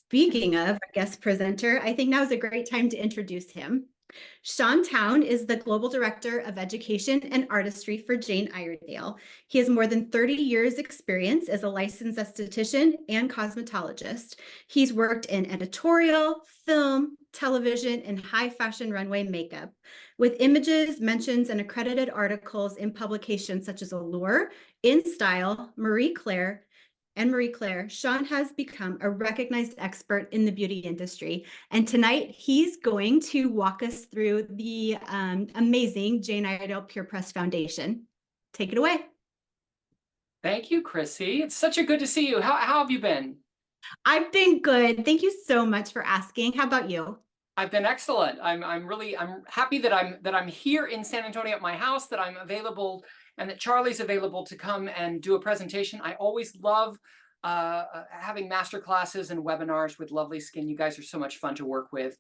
Speaking of our guest presenter, I think now is a great time to introduce him. Shawn Towne is the Global Director of Education and Artistry for Jane Iredale. He has more than 30 years experience as a licensed esthetician and cosmetologist. He's worked in editorial, film, television, and high fashion runway makeup, with images, mentions, and accredited articles in publications such as Allure, In Style, Marie Claire, Shawn has become a recognized expert in the beauty industry. And tonight he's going to walk us through the amazing Jane Iredale PurePressed Foundation. Take it away. Thank you, Chrissy. It's such a good to see you. How have you been? I've been good. Thank you so much for asking. How about you? I've been excellent. I'm happy that I'm here in San Antonio at my house, that I'm available and that Charlie's available to come and do a presentation. I always love having master classes and webinars with LovelySkin. You guys are so much fun to work with.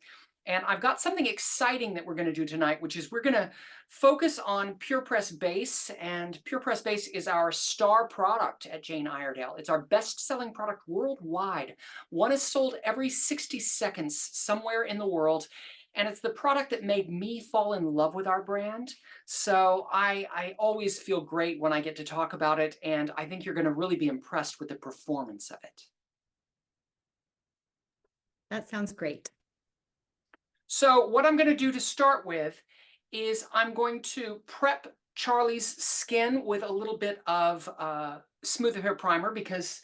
And I've got something exciting that we're going to do tonight, which is we're going to focus on PurePressed Base. And PurePressed Base is our star product at Jane Iredale. It's our best-selling product worldwide. One is sold every 60 seconds somewhere in the world. And it's the product that made me fall in love with our brand. So I always feel great when I get to talk about it. And I think you're going to really be impressed with the performance of it. That sounds great. So what I'm going to do to start with is I'm going to prep Charlie's skin with a little bit of Smooth Affair primer, because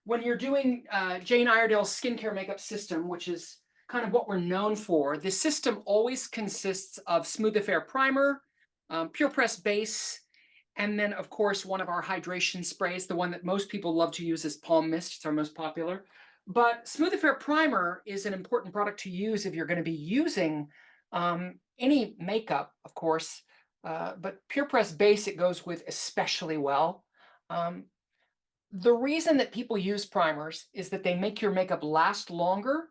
when you're doing Jane Iredale's skincare makeup system, which is kind of what we're known for, the system always consists of Smooth Affair primer, PurePressed Base, and then, of course, one of our hydration sprays. The one that most people love to use is POMMIST. It's our most popular. But Smooth Affair primer is an important product to use if you're going to be using any makeup, of course. But PurePressed Base, it goes with especially well. The reason that people use primers is that they make your makeup last longer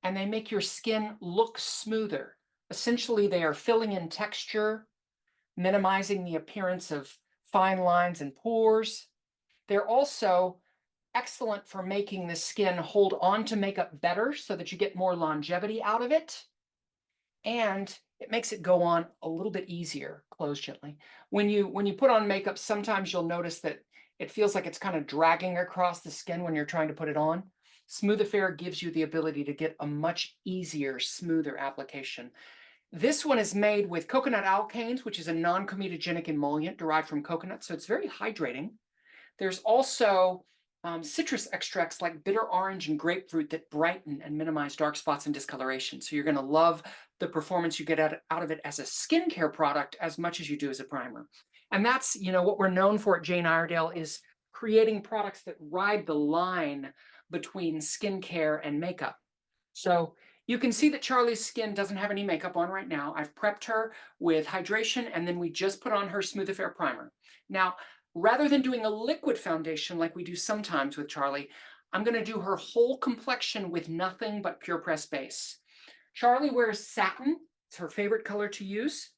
and they make your skin look smoother. Essentially, they are filling in texture, minimizing the appearance of fine lines and pores. They're also excellent for making the skin hold on to makeup better so that you get more longevity out of it. And it makes it go on a little bit easier. Close gently. When you put on makeup, sometimes you'll notice that it feels like it's kind of dragging across the skin when you're trying to put it on. Smooth Affair gives you the ability to get a much easier, smoother application. This one is made with coconut alkanes, which is a non-comedogenic emollient derived from coconut, so it's very hydrating. There's also citrus extracts like bitter orange and grapefruit that brighten and minimize dark spots and discoloration. So you're going to love the performance you get out of it as a skincare product as much as you do as a primer. And that's, what we're known for at Jane Iredale is creating products that ride the line between skincare and makeup. So you can see that Charlie's skin doesn't have any makeup on right now. I've prepped her with hydration, and then we just put on her Smooth Affair primer. Now, rather than doing a liquid foundation like we do sometimes with Charlie, I'm going to do her whole complexion with nothing but PurePressed Base. Charlie wears satin. It's her favorite color to use.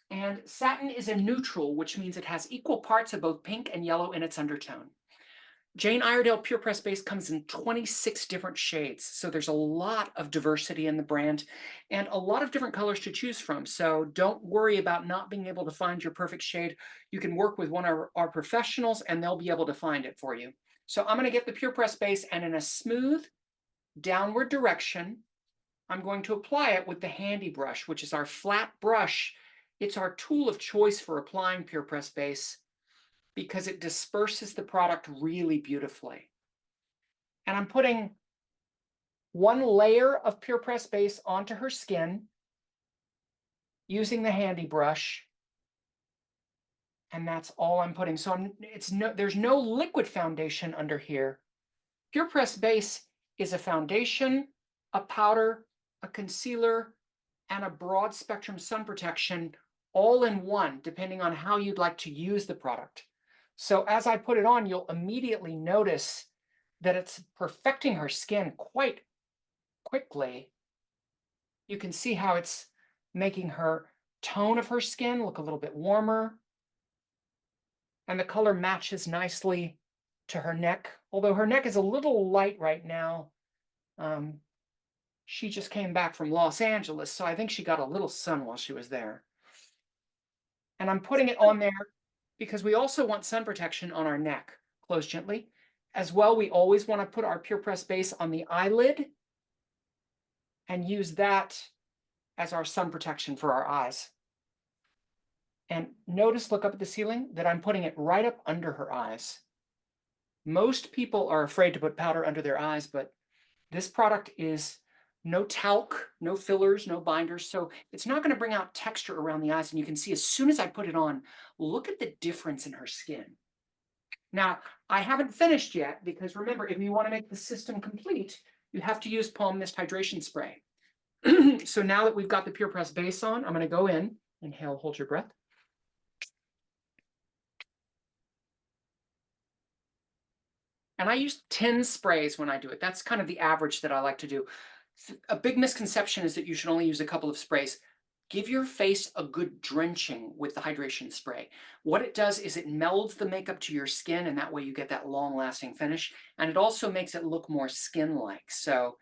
And satin is a neutral, which means it has equal parts of both pink and yellow in its undertone. Jane Iredale PurePressed Base comes in 26 different shades. So there's a lot of diversity in the brand and a lot of different colors to choose from. So don't worry about not being able to find your perfect shade. You can work with one of our professionals and they'll be able to find it for you. So I'm going to get the PurePressed Base, and in a smooth downward direction, I'm going to apply it with the handy brush, which is our flat brush. It's our tool of choice for applying PurePressed Base, because it disperses the product really beautifully. And I'm putting one layer of PurePressed Base onto her skin using the handy brush. And that's all I'm putting. So there's no liquid foundation under here. PurePressed Base is a foundation, a powder, a concealer, and a broad spectrum sun protection all in one, depending on how you'd like to use the product. So as I put it on, you'll immediately notice that it's perfecting her skin quite quickly. You can see how it's making her tone of her skin look a little bit warmer. And the color matches nicely to her neck, although her neck is a little light right now. She just came back from Los Angeles, so I think she got a little sun while she was there. And I'm putting it on there because we also want sun protection on our neck. Close gently. As well, we always want to put our PurePressed base on the eyelid and use that as our sun protection for our eyes. And notice, look up at the ceiling, that I'm putting it right up under her eyes. Most people are afraid to put powder under their eyes, but this product is no talc, no fillers, no binders. So it's not going to bring out texture around the eyes. And you can see as soon as I put it on, look at the difference in her skin. Now, I haven't finished yet because remember, if you want to make the system complete, you have to use POMMIST Hydration Spray. So now that we've got the PurePressed base on, I'm going to go in, inhale, hold your breath. And I use 10 sprays when I do it. That's kind of the average that I like to do. A big misconception is that you should only use a couple of sprays. Give your face a good drenching with the hydration spray. What it does is it melds the makeup to your skin, and that way you get that long-lasting finish. And it also makes it look more skin-like. So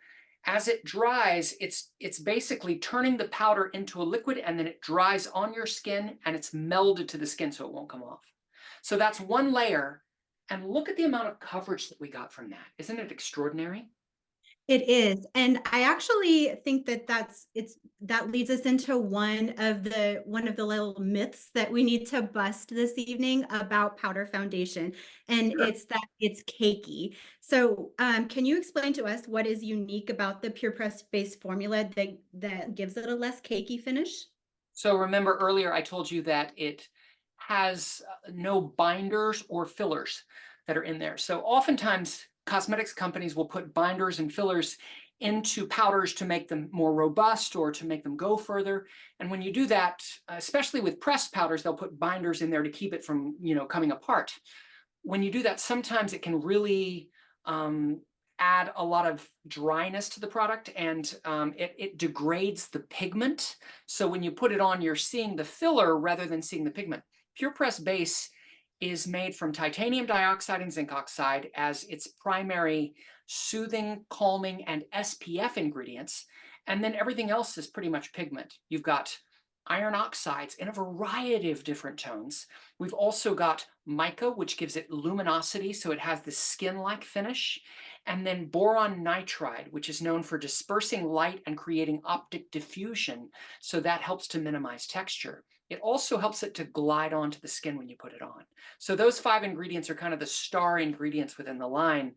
as it dries, it's basically turning the powder into a liquid, and then it dries on your skin, and it's melded to the skin so it won't come off. So that's one layer. And look at the amount of coverage that we got from that. Isn't it extraordinary? It is. And I actually think that that leads us into one of the little myths that we need to bust this evening about powder foundation. And Sure. it's that it's cakey. So can you explain to us what is unique about the PurePressed base formula that gives it a less cakey finish? So remember earlier I told you that it has no binders or fillers that are in there. So oftentimes cosmetics companies will put binders and fillers into powders to make them more robust or to make them go further. And when you do that, especially with pressed powders, they'll put binders in there to keep it from, coming apart. When you do that, sometimes it can really add a lot of dryness to the product, and it degrades the pigment. So when you put it on, you're seeing the filler rather than seeing the pigment. PurePressed base is made from titanium dioxide and zinc oxide as its primary soothing, calming, and SPF ingredients. And then everything else is pretty much pigment. You've got iron oxides in a variety of different tones. We've also got mica, which gives it luminosity, so it has the skin-like finish. And then boron nitride, which is known for dispersing light and creating optic diffusion, so that helps to minimize texture. It also helps it to glide onto the skin when you put it on. So those 5 ingredients are kind of the star ingredients within the line.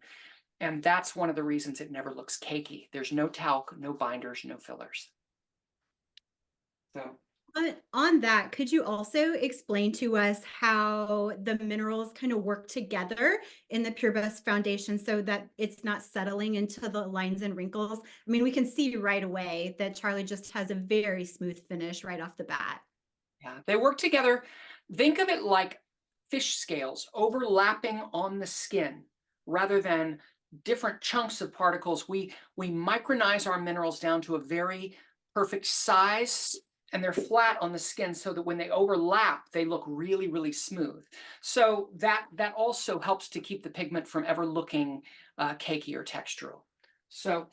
And that's one of the reasons it never looks cakey. There's no talc, no binders, no fillers. So On that, could you also explain to us how the minerals kind of work together in the PurePressed foundation so that it's not settling into the lines and wrinkles? I mean, we can see right away that Charlie just has a very smooth finish right off the bat. yeah, they work together. Think of it like fish scales overlapping on the skin rather than different chunks of particles. We micronize our minerals down to a very perfect size, and they're flat on the skin so that when they overlap, they look really, really smooth. So that also helps to keep the pigment from ever looking cakey or textural. So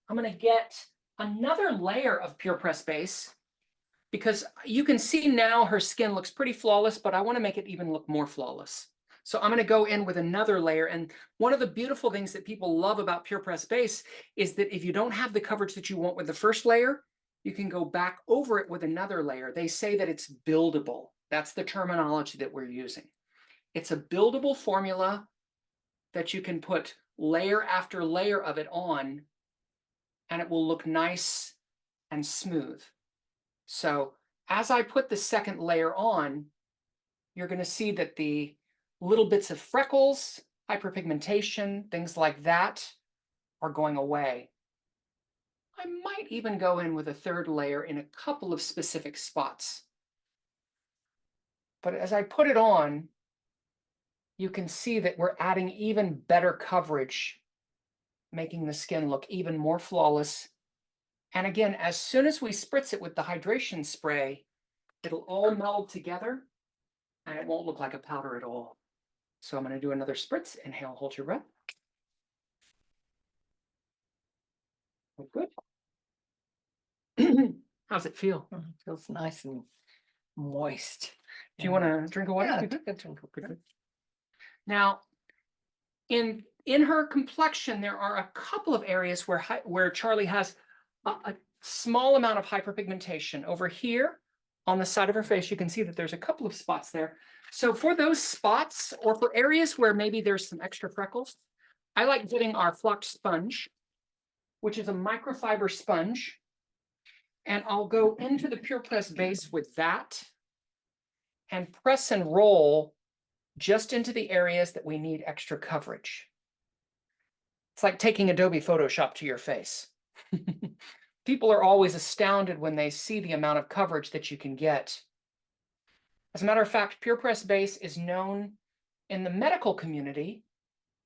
I'm going to get another layer of PurePressed base, because you can see now her skin looks pretty flawless, but I want to make it even look more flawless. So I'm going to go in with another layer. And one of the beautiful things that people love about PurePressed base is that if you don't have the coverage that you want with the first layer, you can go back over it with another layer. They say that it's buildable. That's the terminology that we're using. It's a buildable formula that you can put layer after layer of it on, and it will look nice and smooth. So as I put the second layer on, you're going to see that the little bits of freckles, hyperpigmentation, things like that are going away. I might even go in with a third layer in a couple of specific spots. But as I put it on, you can see that we're adding even better coverage, making the skin look even more flawless. And again, as soon as we spritz it with the hydration spray, it'll all meld together and it won't look like a powder at all. So I'm going to do another spritz. Inhale, hold your breath. Good. How's it feel? It feels nice and moist. Do you want to drink of water? Yeah, Good, good. good drink of water. Now, in her complexion, there are a couple of areas where Charlie has a small amount of hyperpigmentation. Over here on the side of her face, you can see that there's a couple of spots there. So for those spots, or for areas where maybe there's some extra freckles, I like getting our Flocked sponge, which is a microfiber sponge. And I'll go into the PurePressed base with that and press and roll just into the areas that we need extra coverage. It's like taking Adobe Photoshop to your face. People are always astounded when they see the amount of coverage that you can get. As a matter of fact, PurePressed Base is known in the medical community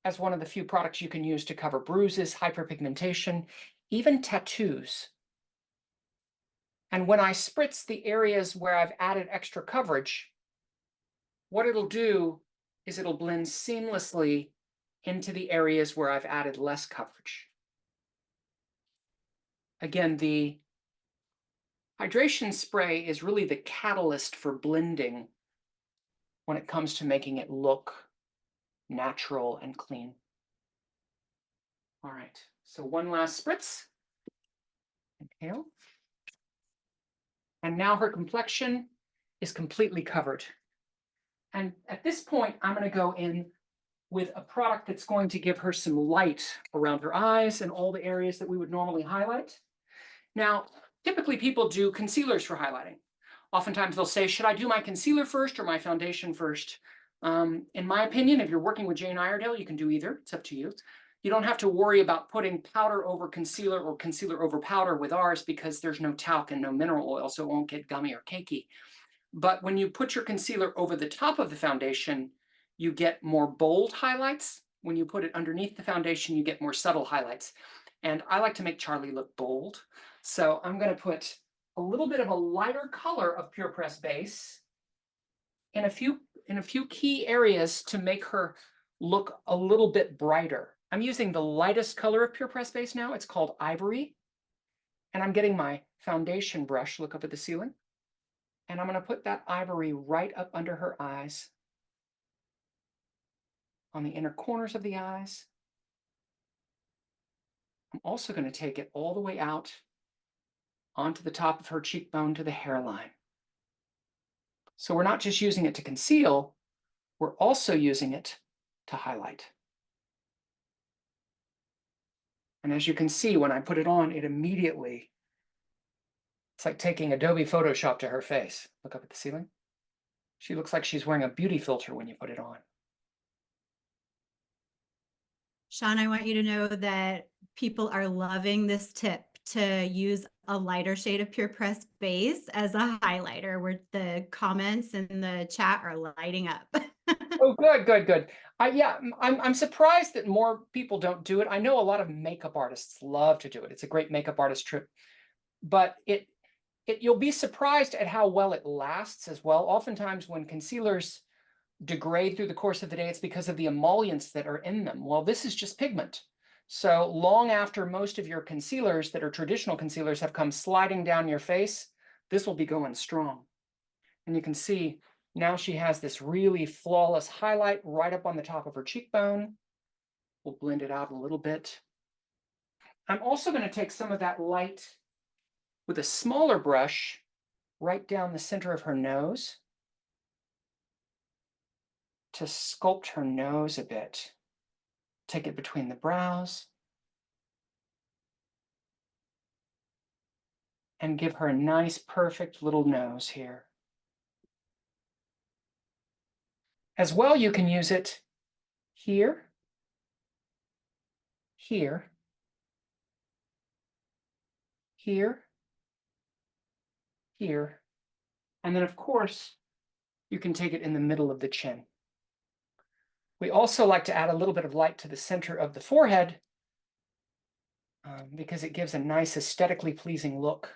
as one of the few products you can use to cover bruises, hyperpigmentation, even tattoos. And when I spritz the areas where I've added extra coverage, what it'll do is it'll blend seamlessly into the areas where I've added less coverage. Again, the hydration spray is really the catalyst for blending when it comes to making it look natural and clean. All right, so one last spritz. Inhale. And now her complexion is completely covered. And at this point, I'm going to go in with a product that's going to give her some light around her eyes and all the areas that we would normally highlight. Now, typically people do concealers for highlighting. Oftentimes they'll say, should I do my concealer first or my foundation first? In my opinion, if you're working with Jane Iredale, you can do either. It's up to you. You don't have to worry about putting powder over concealer or concealer over powder with ours because there's no talc and no mineral oil, so it won't get gummy or cakey. But when you put your concealer over the top of the foundation, you get more bold highlights. When you put it underneath the foundation, you get more subtle highlights. And I like to make Charlie look bold. So I'm going to put a little bit of a lighter color of PurePressed Base in a few key areas to make her look a little bit brighter. I'm using the lightest color of PurePressed Base now. It's called Ivory. And I'm getting my foundation brush, look up at the ceiling. And I'm going to put that ivory right up under her eyes, on the inner corners of the eyes. I'm also going to take it all the way out onto the top of her cheekbone to the hairline. So we're not just using it to conceal, we're also using it to highlight. And as you can see, when I put it on, it immediately, it's like taking Adobe Photoshop to her face. Look up at the ceiling. She looks like she's wearing a beauty filter when you put it on. Shawn, I want you to know that people are loving this tip to use a lighter shade of PurePressed Base as a highlighter, where the comments in the chat are lighting up. Oh, good, good, good. Yeah, I'm surprised that more people don't do it. I know a lot of makeup artists love to do it. It's a great makeup artist trip, but you'll be surprised at how well it lasts as well. Oftentimes when concealers degrade through the course of the day, it's because of the emollients that are in them. Well, this is just pigment. So long after most of your concealers that are traditional concealers have come sliding down your face, this will be going strong. And you can see now she has this really flawless highlight right up on the top of her cheekbone. We'll blend it out a little bit. I'm also going to take some of that light with a smaller brush right down the center of her nose to sculpt her nose a bit. Take it between the brows and give her a nice, perfect little nose here. As well, you can use it here, here, here, here, and then of course, you can take it in the middle of the chin. We also like to add a little bit of light to the center of the forehead because it gives a nice aesthetically pleasing look.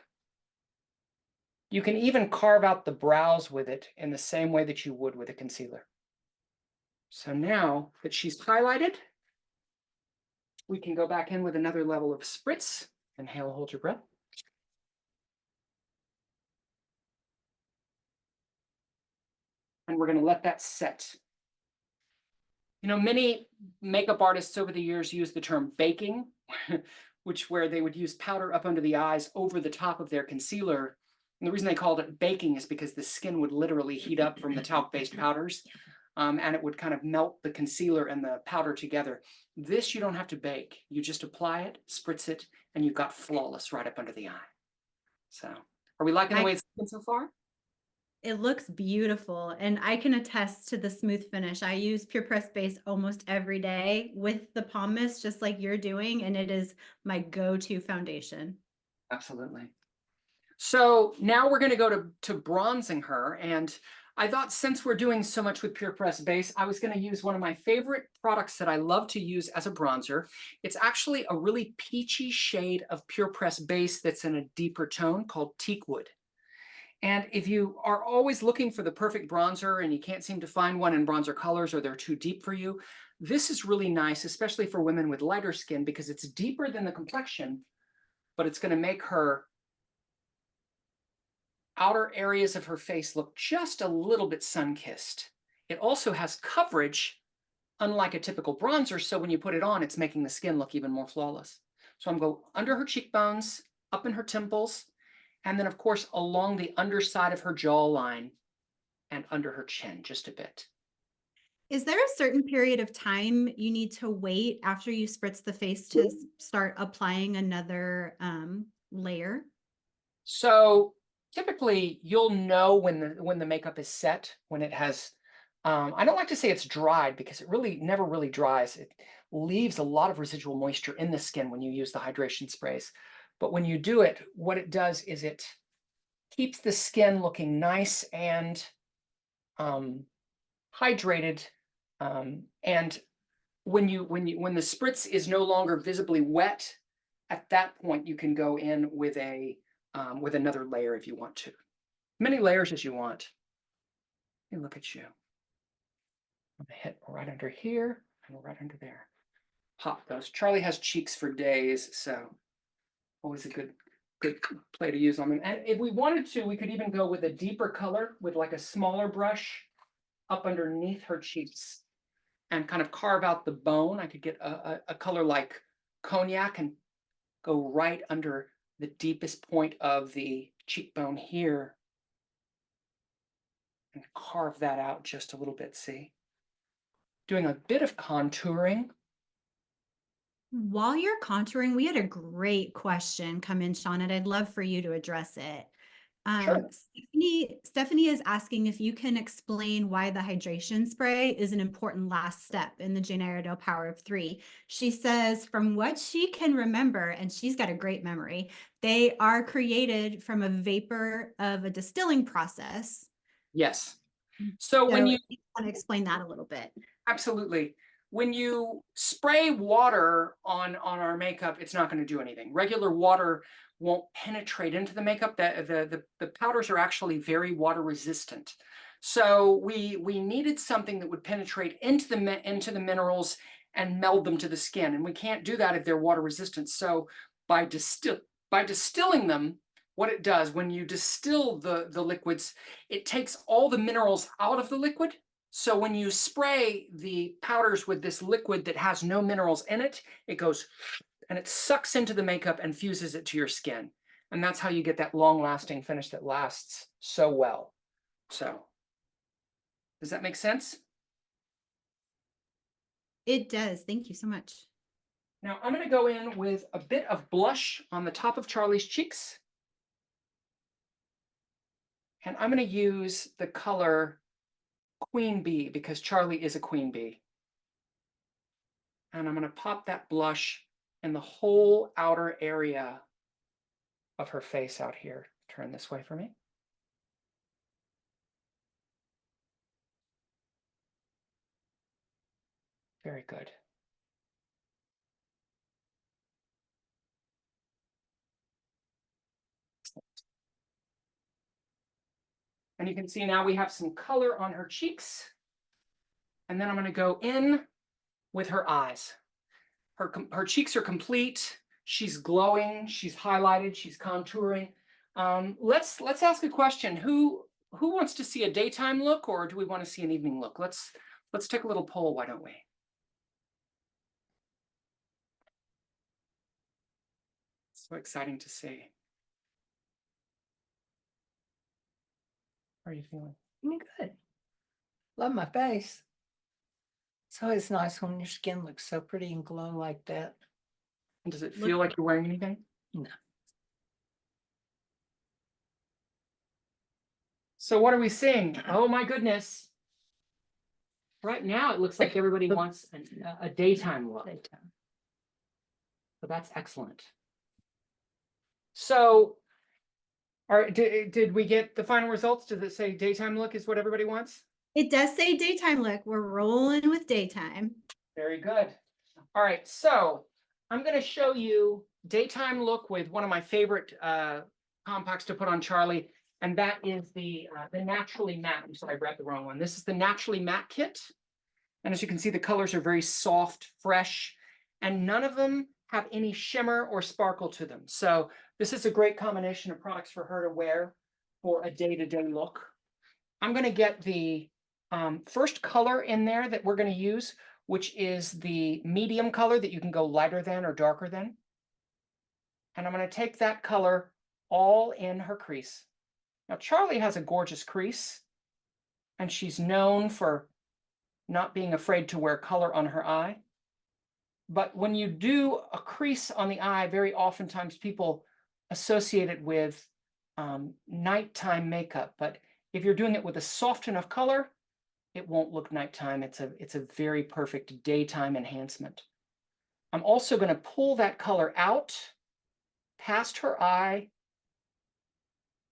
You can even carve out the brows with it in the same way that you would with a concealer. So now that she's highlighted, we can go back in with another level of spritz. Inhale, hold your breath. And we're going to let that set. You know, many makeup artists over the years use the term baking, where they would use powder up under the eyes over the top of their concealer. And the reason they called it baking is because the skin would literally heat up from the talc-based powders, and it would kind of melt the concealer and the powder together. This you don't have to bake. You just apply it, spritz it, and you've got flawless right up under the eye. So, are we liking the way it's looking so far? It looks beautiful, and I can attest to the smooth finish. I use PurePressed Base almost every day with the POMMIST, just like you're doing, and it is my go-to foundation. Absolutely. So now we're going to go to bronzing her, and I thought since we're doing so much with PurePressed Base, I was going to use one of my favorite products that I love to use as a bronzer. It's actually a really peachy shade of PurePressed Base that's in a deeper tone called Teakwood. And if you are always looking for the perfect bronzer and you can't seem to find one in bronzer colors or they're too deep for you, this is really nice, especially for women with lighter skin, because it's deeper than the complexion, but it's going to make her outer areas of her face look just a little bit sun-kissed. It also has coverage, unlike a typical bronzer, so when you put it on, it's making the skin look even more flawless. So I'm going to go under her cheekbones, up in her temples, and then, of course, along the underside of her jawline and under her chin just a bit. Is there a certain period of time you need to wait after you spritz the face to start applying another layer? So typically, you'll know when the makeup is set, when it has, I don't like to say it's dried because it really never really dries. It leaves a lot of residual moisture in the skin when you use the hydration sprays. But when you do it, what it does is it keeps the skin looking nice and hydrated. And when the spritz is no longer visibly wet, at that point you can go in with another layer if you want to. Many layers as you want. And look at you. I'm gonna hit right under here and right under there. Pop those. Charlie has cheeks for days, so always a good play to use on them. And if we wanted to, we could even go with a deeper color with like a smaller brush up underneath her cheeks and kind of carve out the bone. I could get a color like cognac and go right under the deepest point of the cheekbone here and carve that out just a little bit, see? Doing a bit of contouring. While you're contouring, we had a great question come in, Shawn, and I'd love for you to address it. Sure. Stephanie is asking if you can explain why the hydration spray is an important last step in the Jane Iredale Power of 3. She says, from what she can remember, and she's got a great memory, they are created from a vapor of a distilling process. Yes. So when you want to explain that a little bit. Absolutely. When you spray water on our makeup, it's not going to do anything. Regular water won't penetrate into the makeup. The powders are actually very water resistant. So we needed something that would penetrate into the minerals and meld them to the skin. And we can't do that if they're water resistant. So by distilling them, what it does, when you distill the liquids, it takes all the minerals out of the liquid. So when you spray the powders with this liquid that has no minerals in it, it goes and it sucks into the makeup and fuses it to your skin. And that's how you get that long-lasting finish that lasts so well. So, does that make sense? It does. Thank you so much. Now I'm going to go in with a bit of blush on the top of Charlie's cheeks. And I'm going to use the color Queen Bee because Charlie is a queen bee. And I'm going to pop that blush in the whole outer area of her face out here. Turn this way for me. Very good. And you can see now we have some color on her cheeks. And then I'm going to go in with her eyes. Her cheeks are complete. She's glowing, she's highlighted, she's contouring. Let's ask a question. Who wants to see a daytime look, or do we want to see an evening look? Let's take a little poll, why don't we? So exciting to see. How are you feeling? I'm good. Love my face. It's always nice when your skin looks so pretty and glow like that. And does it feel like you're wearing anything? No. So what are we seeing? Oh my goodness. Right now, it looks like everybody wants a daytime look. Daytime. So that's excellent. So, did we get the final results? Does it say daytime look is what everybody wants? It does say daytime look. We're rolling with daytime. Very good. All right, so I'm going to show you daytime look with one of my favorite compacts to put on Charlie, and that is the Naturally Matte. I'm sorry, I grabbed the wrong one. This is the Naturally Matte kit. And as you can see, the colors are very soft, fresh, and none of them have any shimmer or sparkle to them. So this is a great combination of products for her to wear for a day-to-day look. I'm going to get the first color in there that we're going to use, which is the medium color that you can go lighter than or darker than. And I'm going to take that color all in her crease. Now, Charlie has a gorgeous crease, and she's known for not being afraid to wear color on her eye. But when you do a crease on the eye, very oftentimes people associate it with nighttime makeup. But if you're doing it with a soft enough color, it won't look nighttime. It's a very perfect daytime enhancement. I'm also going to pull that color out past her eye,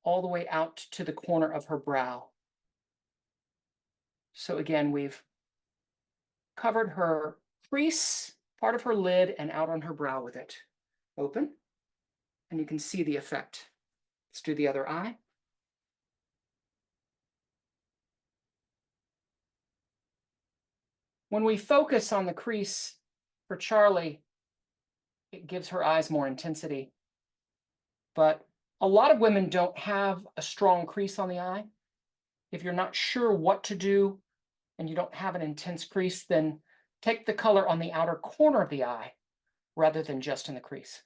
all the way out to the corner of her brow. So again, we've covered her crease, part of her lid, and out on her brow with it. Open, and you can see the effect. Let's do the other eye. When we focus on the crease for Charlie, it gives her eyes more intensity. But a lot of women don't have a strong crease on the eye. If you're not sure what to do and you don't have an intense crease, then take the color on the outer corner of the eye rather than just in the crease.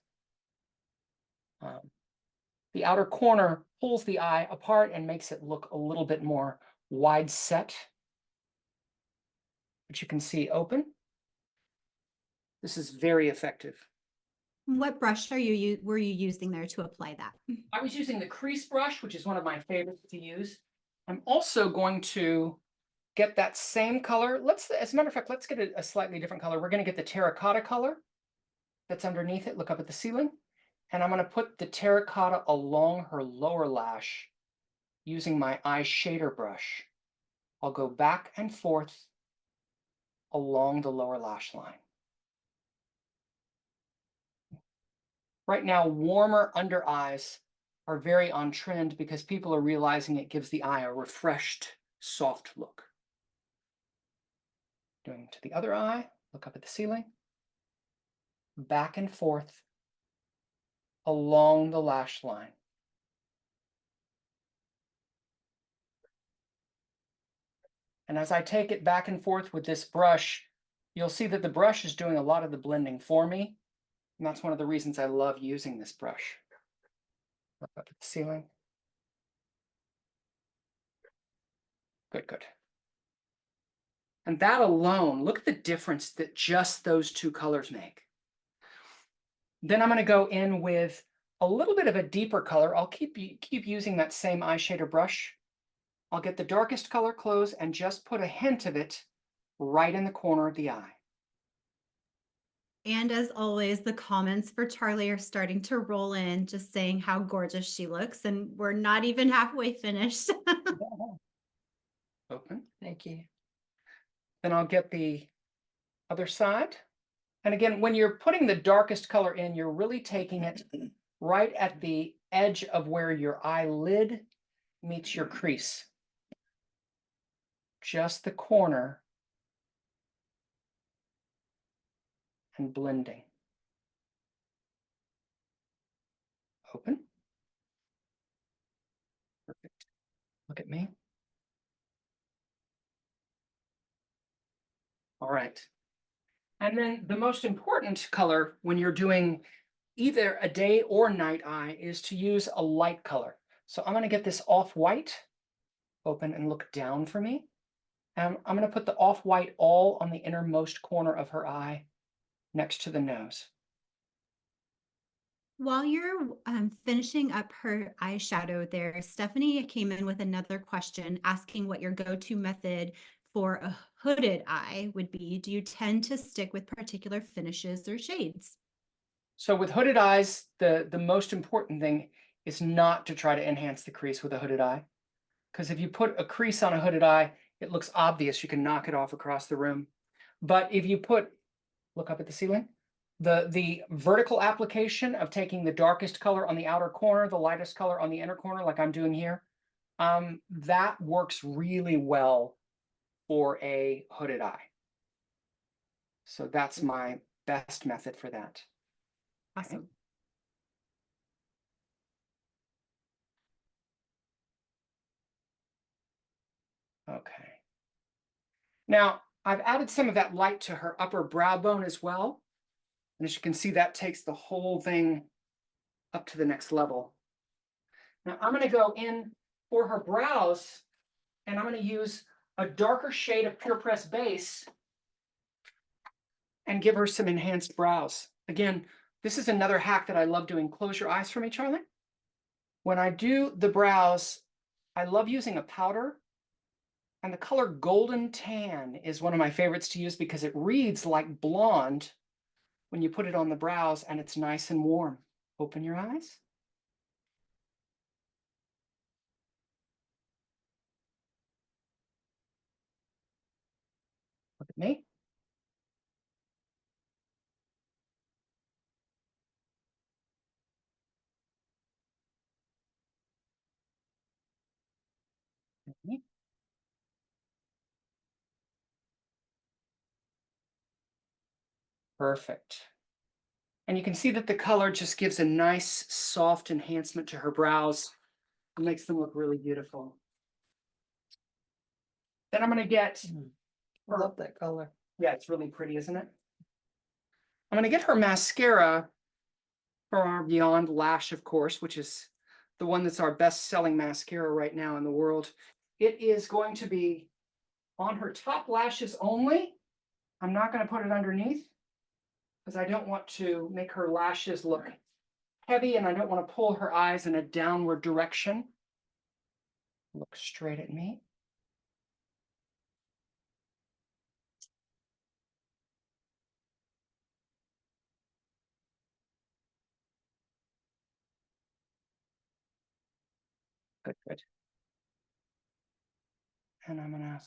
The outer corner pulls the eye apart and makes it look a little bit more wide set. But you can see open. This is very effective. What brush were you using there to apply that? I was using the crease brush, which is one of my favorites to use. I'm also going to get that same color. As a matter of fact, let's get a slightly different color. We're going to get the terracotta color that's underneath it. Look up at the ceiling. And I'm going to put the terracotta along her lower lash using my eye shader brush. I'll go back and forth along the lower lash line. Right now, warmer under eyes are very on trend because people are realizing it gives the eye a refreshed, soft look. Doing to the other eye, look up at the ceiling, back and forth along the lash line. And as I take it back and forth with this brush, you'll see that the brush is doing a lot of the blending for me. And that's one of the reasons I love using this brush. Look up at the ceiling. Good, good. And that alone, look at the difference that just those two colors make. Then I'm going to go in with a little bit of a deeper color. I'll keep using that same eye shader brush. I'll get the darkest color close and just put a hint of it right in the corner of the eye. And as always, the comments for Charlie are starting to roll in, just saying how gorgeous she looks. And we're not even halfway finished. Open. Thank you. Then I'll get the other side. And again, when you're putting the darkest color in, you're really taking it right at the edge of where your eyelid meets your crease. Just the corner and blending. Open. Perfect. Look at me. All right. And then the most important color when you're doing either a day or night eye is to use a light color. So I'm going to get this off-white. Open and look down for me. And I'm going to put the off-white all on the innermost corner of her eye next to the nose. While you're finishing up her eyeshadow there, Stephanie came in with another question asking what your go-to method for a hooded eye would be. Do you tend to stick with particular finishes or shades? So with hooded eyes, the most important thing is not to try to enhance the crease with a hooded eye. Because if you put a crease on a hooded eye, it looks obvious. You can knock it off across the room. But if you put, look up at the ceiling, the vertical application of taking the darkest color on the outer corner, the lightest color on the inner corner, like I'm doing here, that works really well for a hooded eye. So that's my best method for that. Awesome. Okay. Now, I've added some of that light to her upper brow bone as well. And as you can see, that takes the whole thing up to the next level. Now, I'm going to go in for her brows, and I'm going to use a darker shade of PurePressed Base and give her some enhanced brows. Again, this is another hack that I love doing. Close your eyes for me, Charlie. When I do the brows, I love using a powder. And the color Golden Tan is one of my favorites to use because it reads like blonde when you put it on the brows, and it's nice and warm. Open your eyes. Look at me. Perfect. And you can see that the color just gives a nice, soft enhancement to her brows. It makes them look really beautiful. Then I'm going to get... I love that color. Yeah, it's really pretty, isn't it? I'm going to get her mascara from our Beyond Lash, of course, which is the one that's our best-selling mascara right now in the world. It is going to be on her top lashes only. I'm not going to put it underneath because I don't want to make her lashes look heavy, and I don't want to pull her eyes in a downward direction. Look straight at me. Good, good. And I'm gonna...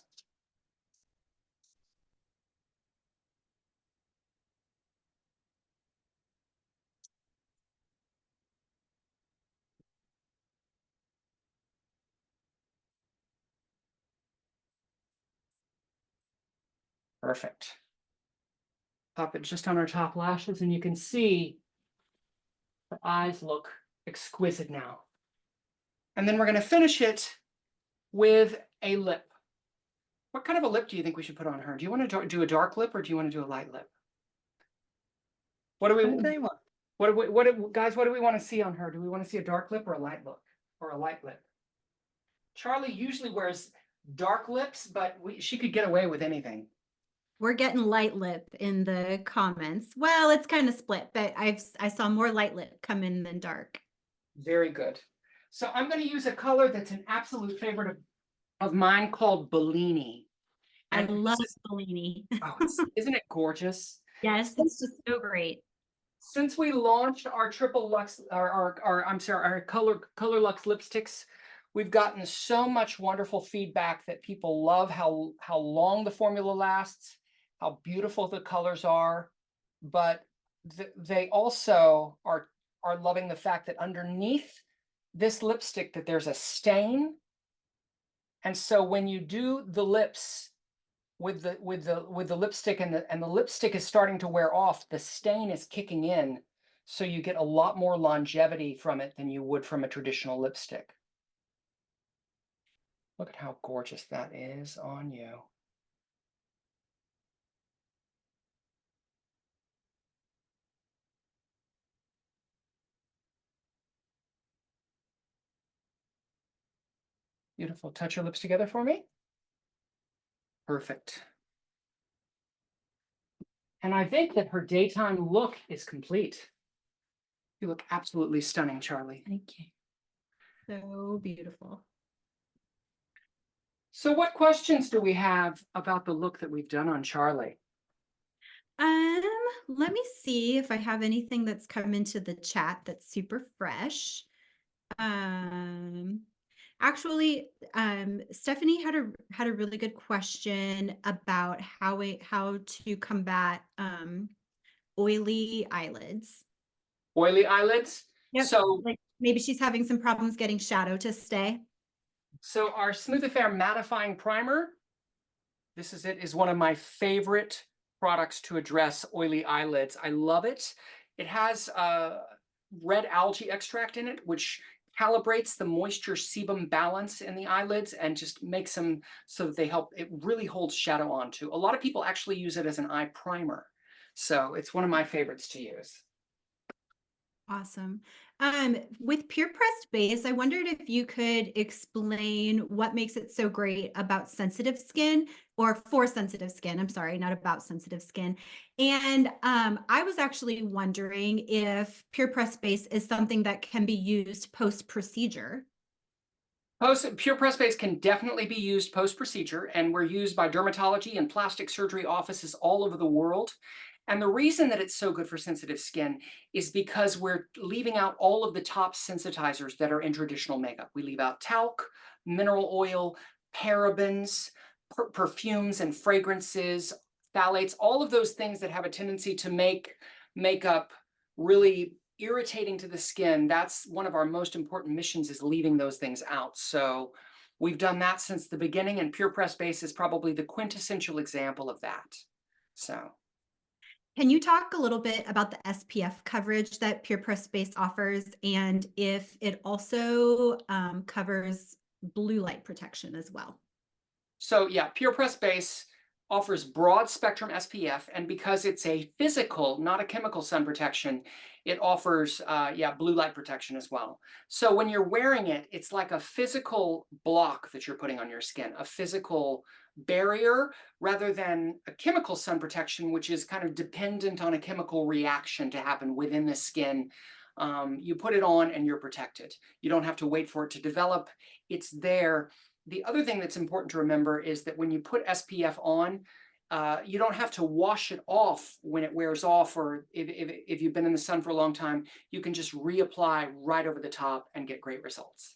Perfect. Pop it just on her top lashes, and you can see her eyes look exquisite now. And then we're going to finish it with a lip. What kind of a lip do you think we should put on her? Do you want to do a dark lip, or do you want to do a light lip? What do we guys, what do we want to see on her? Do we want to see a dark lip or a light lip? Or a light lip? Charlie usually wears dark lips, but she could get away with anything. We're getting light lip in the comments. Well, it's kind of split, but I saw more light lip come in than dark. Very good. So I'm going to use a color that's an absolute favorite of mine called Bellini. And I love Bellini. Oh, isn't it gorgeous? Yes, it's just so great. Since we launched our triple luxe, our color luxe lipsticks, we've gotten so much wonderful feedback that people love how long the formula lasts, how beautiful the colors are, but they also are loving the fact that underneath this lipstick that there's a stain. And so when you do the lips with the lipstick and the lipstick is starting to wear off, the stain is kicking in. So you get a lot more longevity from it than you would from a traditional lipstick. Look at how gorgeous that is on you. Beautiful. Touch your lips together for me. Perfect. And I think that her daytime look is complete. You look absolutely stunning, Charlie. Thank you. So beautiful. So what questions do we have about the look that we've done on Charlie? Let me see if I have anything that's come into the chat that's super fresh. Actually, Stephanie had a really good question about how to combat oily eyelids. Oily eyelids? Yep. So, Like maybe she's having some problems getting shadow to stay. so our Smooth Affair Mattifying Primer, this is it, is one of my favorite products to address oily eyelids. I love it. It has red algae extract in it, which calibrates the moisture sebum balance in the eyelids and just makes them so that they help, it really holds shadow onto. A lot of people actually use it as an eye primer. So it's one of my favorites to use. Awesome. With PurePressed Base, I wondered if you could explain what makes it so great about sensitive skin or for sensitive skin. I'm sorry, not about sensitive skin. And I was actually wondering if PurePressed Base is something that can be used post-procedure. PurePressed Base can definitely be used post-procedure, and we're used by dermatology and plastic surgery offices all over the world. And the reason that it's so good for sensitive skin is because we're leaving out all of the top sensitizers that are in traditional makeup. We leave out talc, mineral oil, parabens, perfumes and fragrances, phthalates, all of those things that have a tendency to make makeup really irritating to the skin. That's one of our most important missions, is leaving those things out. So we've done that since the beginning, and PurePressed Base is probably the quintessential example of that. So. Can you talk a little bit about the SPF coverage that PurePressed Base offers, and if it also covers blue light protection as well? So yeah, PurePressed Base offers broad spectrum SPF, and because it's a physical, not a chemical sun protection, it offers blue light protection as well. So when you're wearing it, it's like a physical block that you're putting on your skin, a physical barrier, rather than a chemical sun protection, which is kind of dependent on a chemical reaction to happen within the skin. You put it on and you're protected. You don't have to wait for it to develop. It's there. The other thing that's important to remember is that when you put SPF on, you don't have to wash it off when it wears off, or if you've been in the sun for a long time, you can just reapply right over the top and get great results.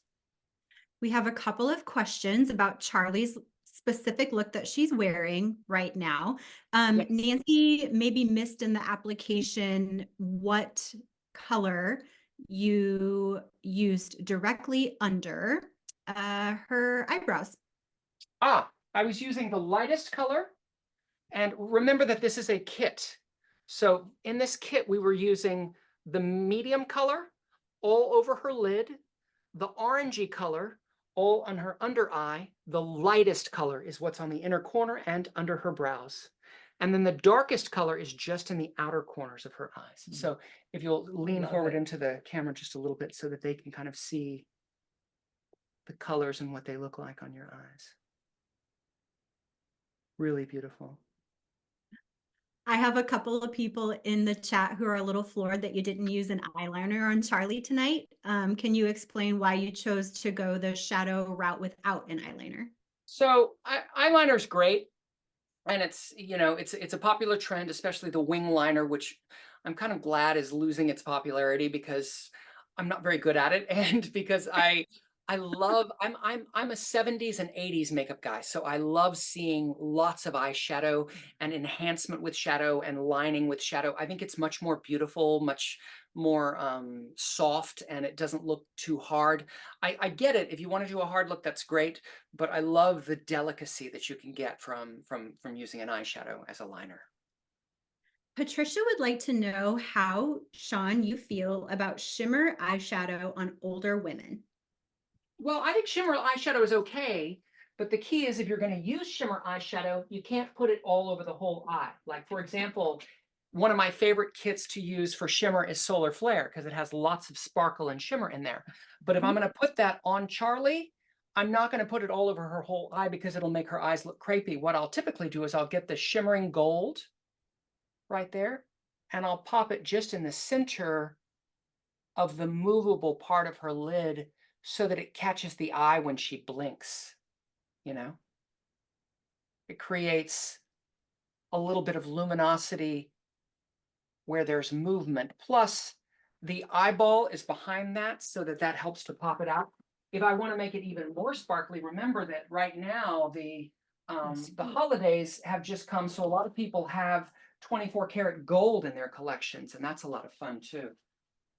We have a couple of questions about Charlie's specific look that she's wearing right now. Yes. Nancy maybe missed in the application what color you used directly under her eyebrows. I was using the lightest color. And remember that this is a kit. So in this kit, we were using the medium color all over her lid, the orangey color all on her under eye. The lightest color is what's on the inner corner and under her brows. And then the darkest color is just in the outer corners of her eyes. So if you'll lean forward into the camera just a little bit so that they can kind of see the colors and what they look like on your eyes. Really beautiful. I have a couple of people in the chat who are a little floored that you didn't use an eyeliner on Charlie tonight. Can you explain why you chose to go the shadow route without an eyeliner? So eyeliner is great, and it's, you know, it's a popular trend, especially the wing liner, which I'm kind of glad is losing its popularity because I'm not very good at it, and because I'm a 70s and 80s makeup guy, so I love seeing lots of eyeshadow and enhancement with shadow and lining with shadow. I think it's much more beautiful, much more soft, and it doesn't look too hard. I get it. If you want to do a hard look, that's great, but I love the delicacy that you can get from using an eyeshadow as a liner. Patricia would like to know how, Shawn, you feel about shimmer eyeshadow on older women. Well, I think shimmer eyeshadow is okay, but the key is if you're going to use shimmer eyeshadow, you can't put it all over the whole eye. Like, for example, one of my favorite kits to use for shimmer is Solar Flare because it has lots of sparkle and shimmer in there. But if I'm going to put that on Charlie, I'm not going to put it all over her whole eye because it'll make her eyes look crepey. What I'll typically do is I'll get the shimmering gold right there, and I'll pop it just in the center of the movable part of her lid so that it catches the eye when she blinks, you know? It creates a little bit of luminosity where there's movement. Plus, the eyeball is behind that so that that helps to pop it out. If I want to make it even more sparkly, remember that right now the holidays have just come, so a lot of people have 24 karat gold in their collections, and that's a lot of fun too.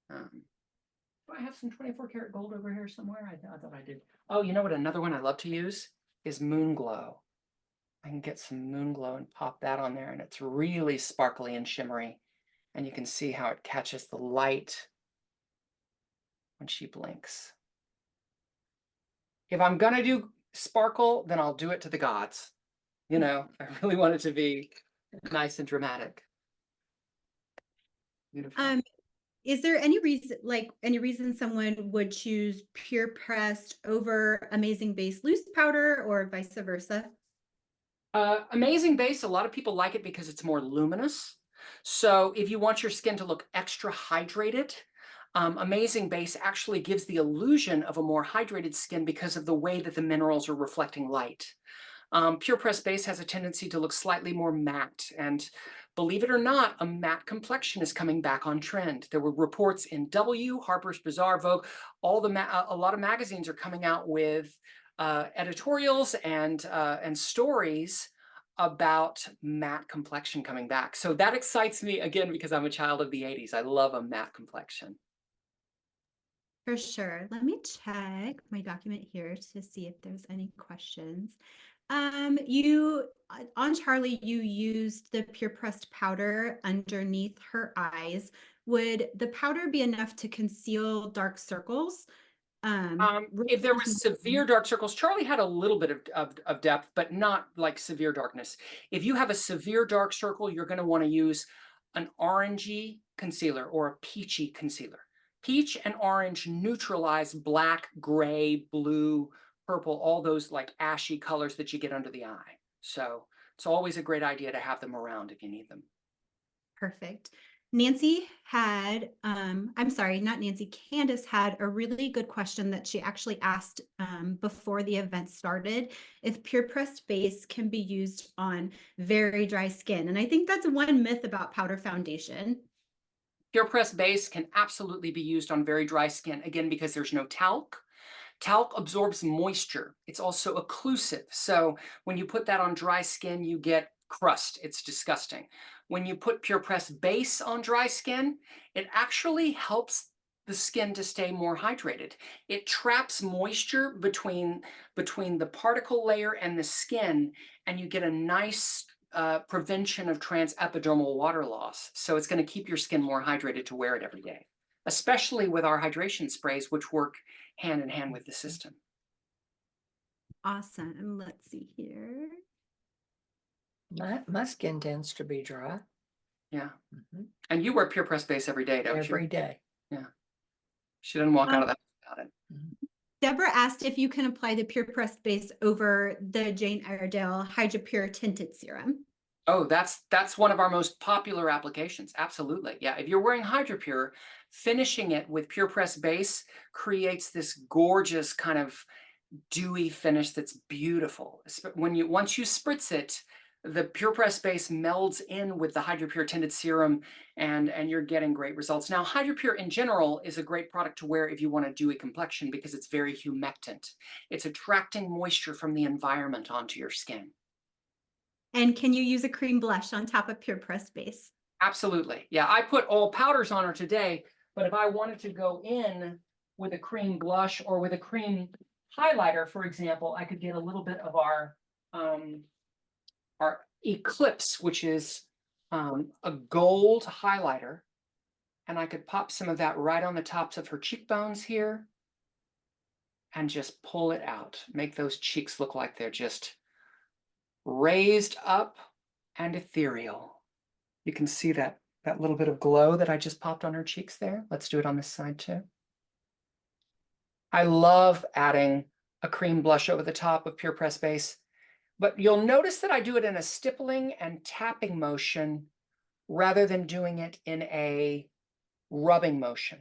Do I have some 24 karat gold over here somewhere? I thought I did. Oh, you know what? Another one I love to use is Moon Glow. I can get some Moon Glow and pop that on there, and it's really sparkly and shimmery. And you can see how it catches the light when she blinks. If I'm gonna do sparkle, then I'll do it to the gods. You know, I really want it to be nice and dramatic. Beautiful. Is there any reason someone would choose PurePressed over Amazing Base loose powder or vice versa? Amazing Base, a lot of people like it because it's more luminous. So if you want your skin to look extra hydrated, Amazing Base actually gives the illusion of a more hydrated skin because of the way that the minerals are reflecting light. PurePressed Base has a tendency to look slightly more matte, and believe it or not, a matte complexion is coming back on trend. There were reports in W, Harper's Bazaar, Vogue, a lot of magazines are coming out with editorials and stories about matte complexion coming back. So that excites me again because I'm a child of the 80s. I love a matte complexion. For sure. Let me check my document here to see if there's any questions. You on Charlie, you used the pure pressed powder underneath her eyes. Would the powder be enough to conceal dark circles? If there was severe dark circles, Charlie had a little bit of depth, but not like severe darkness. If you have a severe dark circle, you're going to want to use an orangey concealer or a peachy concealer. Peach and orange neutralize black, gray, blue, purple, all those like ashy colors that you get under the eye. So it's always a great idea to have them around if you need them. Perfect. Nancy had, I'm sorry, not Nancy, Candace had a really good question that she actually asked before the event started, if PurePressed Base can be used on very dry skin. And I think that's one myth about powder foundation. PurePressed Base can absolutely be used on very dry skin, again, because there's no talc. Talc absorbs moisture. It's also occlusive. So when you put that on dry skin, you get crust. It's disgusting. When you put PurePressed Base on dry skin, it actually helps the skin to stay more hydrated. It traps moisture between the particle layer and the skin, and you get a nice prevention of transepidermal water loss. So it's going to keep your skin more hydrated to wear it every day, especially with our hydration sprays, which work hand in hand with the system. Awesome. Let's see here. My skin tends to be dry. Yeah. And you wear PurePressed Base every day, don't you? Every day. Yeah. She doesn't walk out of that without it. Deborah asked if you can apply the PurePressed Base over the Jane Iredale HydraPure Tinted Serum. Oh, that's one of our most popular applications. Absolutely. Yeah. If you're wearing HydraPure, finishing it with PurePressed Base creates this gorgeous kind of dewy finish that's beautiful. Once you spritz it, the PurePressed Base melds in with the HydraPure Tinted Serum, and you're getting great results. Now, HydraPure in general is a great product to wear if you want a dewy complexion because it's very humectant. It's attracting moisture from the environment onto your skin. And can you use a cream blush on top of PurePressed Base? Absolutely. Yeah, I put all powders on her today, but if I wanted to go in with a cream blush or with a cream highlighter, for example, I could get a little bit of our Eclipse, which is a gold highlighter, and I could pop some of that right on the tops of her cheekbones here and just pull it out. Make those cheeks look like they're just raised up and ethereal. You can see that little bit of glow that I just popped on her cheeks there. Let's do it on this side too. I love adding a cream blush over the top of PurePressed Base, but you'll notice that I do it in a stippling and tapping motion rather than doing it in a rubbing motion.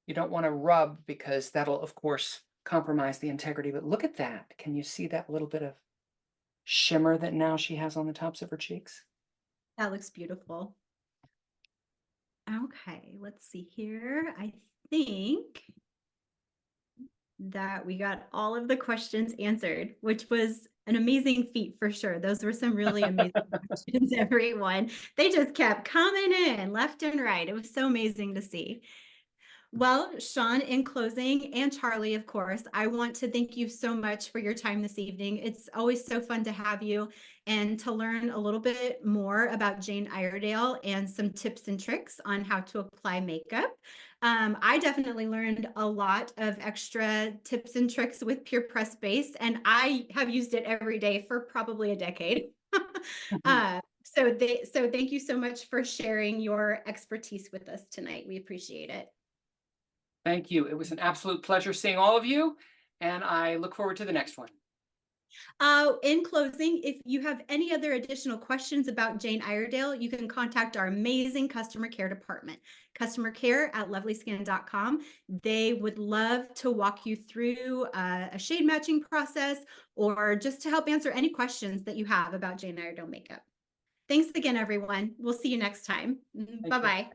You don't want to rub because that'll, of course, compromise the integrity, but look at that. Can you see that little bit of shimmer that now she has on the tops of her cheeks? That looks beautiful. Okay, let's see here. I think that we got all of the questions answered, which was an amazing feat for sure. Those were some really amazing questions, everyone. They just kept coming in left and right. It was so amazing to see. Well, Shawn, in closing, and Charlie, of course, I want to thank you so much for your time this evening. It's always so fun to have you and to learn a little bit more about Jane Iredale and some tips and tricks on how to apply makeup. I definitely learned a lot of extra tips and tricks with PurePressed Base, and I have used it every day for probably a decade. So thank you so much for sharing your expertise with us tonight. We appreciate it. Thank you. It was an absolute pleasure seeing all of you, and I look forward to the next one. In closing, if you have any other additional questions about Jane Iredale, you can contact our amazing customer care department, customercare@lovelyskin.com. They would love to walk you through a shade matching process or just to help answer any questions that you have about Jane Iredale makeup. Thanks again, everyone. We'll see you next time. Bye-bye.